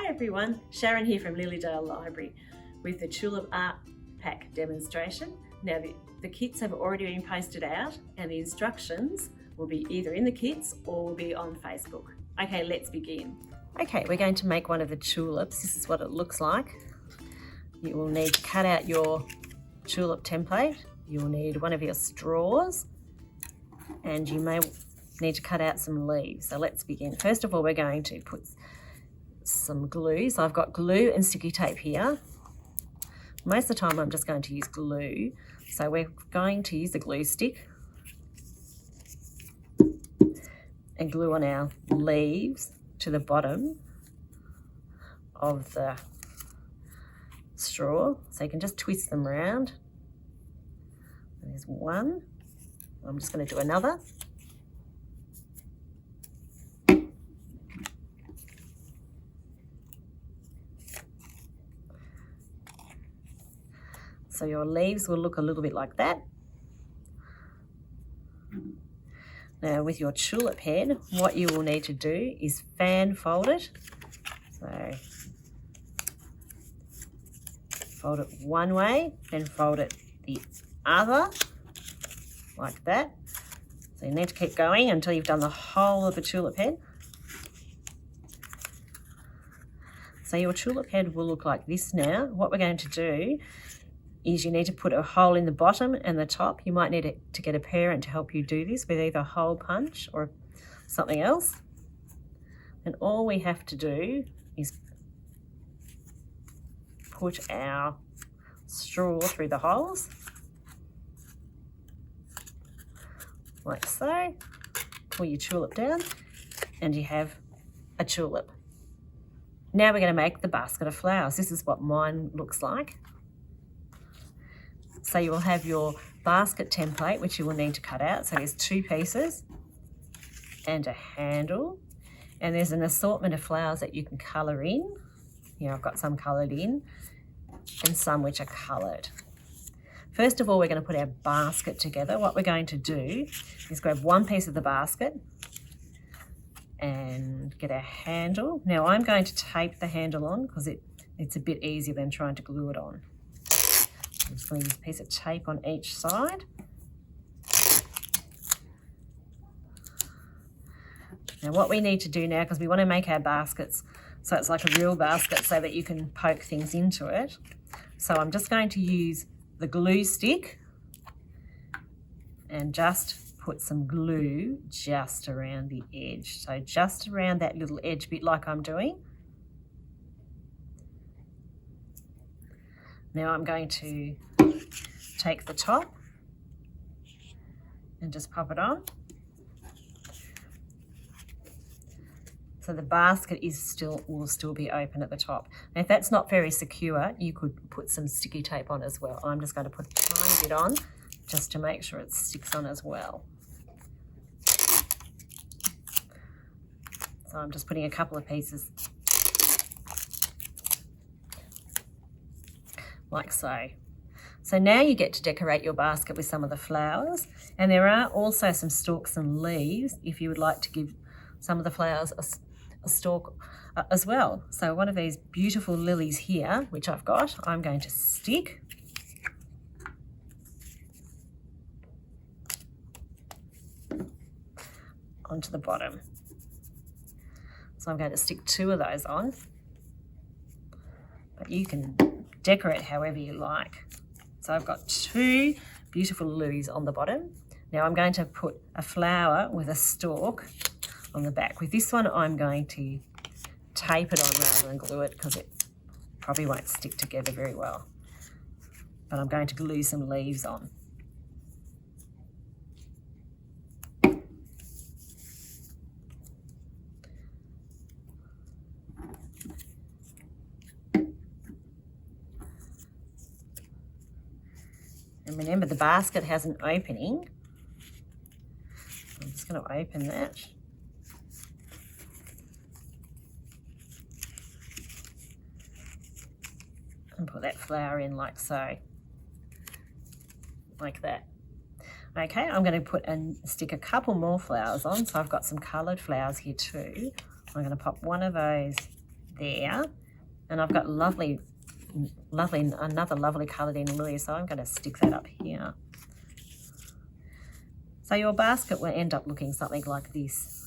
everyone, Sharon here from Lilydale Library with the Tulip Art Pack demonstration. Now the kits have already been posted out and the instructions will be either in the kits or will be on Facebook. Okay, let's begin. Okay, we're going to make one of the tulips. This is what it looks like. You will need to cut out your tulip template. You will need one of your straws and you may need to cut out some leaves. So let's begin. First of all, we're going to put some glue. So I've got glue and sticky tape here. Most of the time I'm just going to use glue. So we're going to use the glue stick and glue on our leaves to the bottom of the straw. So you can just twist them around. There's one. I'm just going to do another. So your leaves will look a little bit like that. Now with your tulip head, what you will need to do is fan fold it. So fold it one way, then fold it the other, like that. So you need to keep going until you've done the whole of the tulip head. So your tulip head will look like this now. What we're going to do is you need to put a hole in the bottom and the top. You might need to get a parent to help you do this with either a hole punch or something else. And all we have to do is put our straw through the holes, like so. Pull your tulip down and you have a tulip. Now we're going to make the basket of flowers. This is what mine looks like. So you will have your basket template, which you will need to cut out. So there's two pieces and a handle. And there's an assortment of flowers that you can colour in. Here I've got some coloured in and some which are coloured. First of all, we're going to put our basket together. What we're going to do is grab one piece of the basket and get our handle. Now I'm going to tape the handle on because it's a bit easier than trying to glue it on. I'm just going to use a piece of tape on each side. Now what we need to do now, because we want to make our baskets so it's like a real basket so that you can poke things into it. So I'm just going to use the glue stick and just put some glue just around the edge. So just around that little edge bit like I'm doing. Now I'm going to take the top and just pop it on. So the basket will still be open at the top. Now if that's not very secure, you could put some sticky tape on as well. I'm just going to put a tiny bit on just to make sure it sticks on as well. So I'm just putting a couple of pieces like so. So now you get to decorate your basket with some of the flowers, and there are also some stalks and leaves if you would like to give some of the flowers a stalk as well. So one of these beautiful lilies here, which I've got, I'm going to stick onto the bottom. So I'm going to stick two of those on, but you can decorate however you like. So I've got two beautiful lilies on the bottom. Now I'm going to put a flower with a stalk on the back. With this one I'm going to tape it on rather than glue it because it probably won't stick together very well. But I'm going to glue some leaves on. And remember, the basket has an opening. I'm just going to open that. And put that flower in like so. Like that. Okay, I'm going to put and stick a couple more flowers on. So I've got some coloured flowers here too. I'm going to pop one of those there. And I've got another lovely coloured in lily, so I'm going to stick that up here. So your basket will end up looking something like this.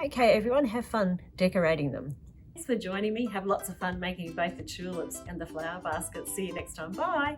Okay, everyone, have fun decorating them. Thanks for joining me. Have lots of fun making both the tulips and the flower baskets. See you next time. Bye.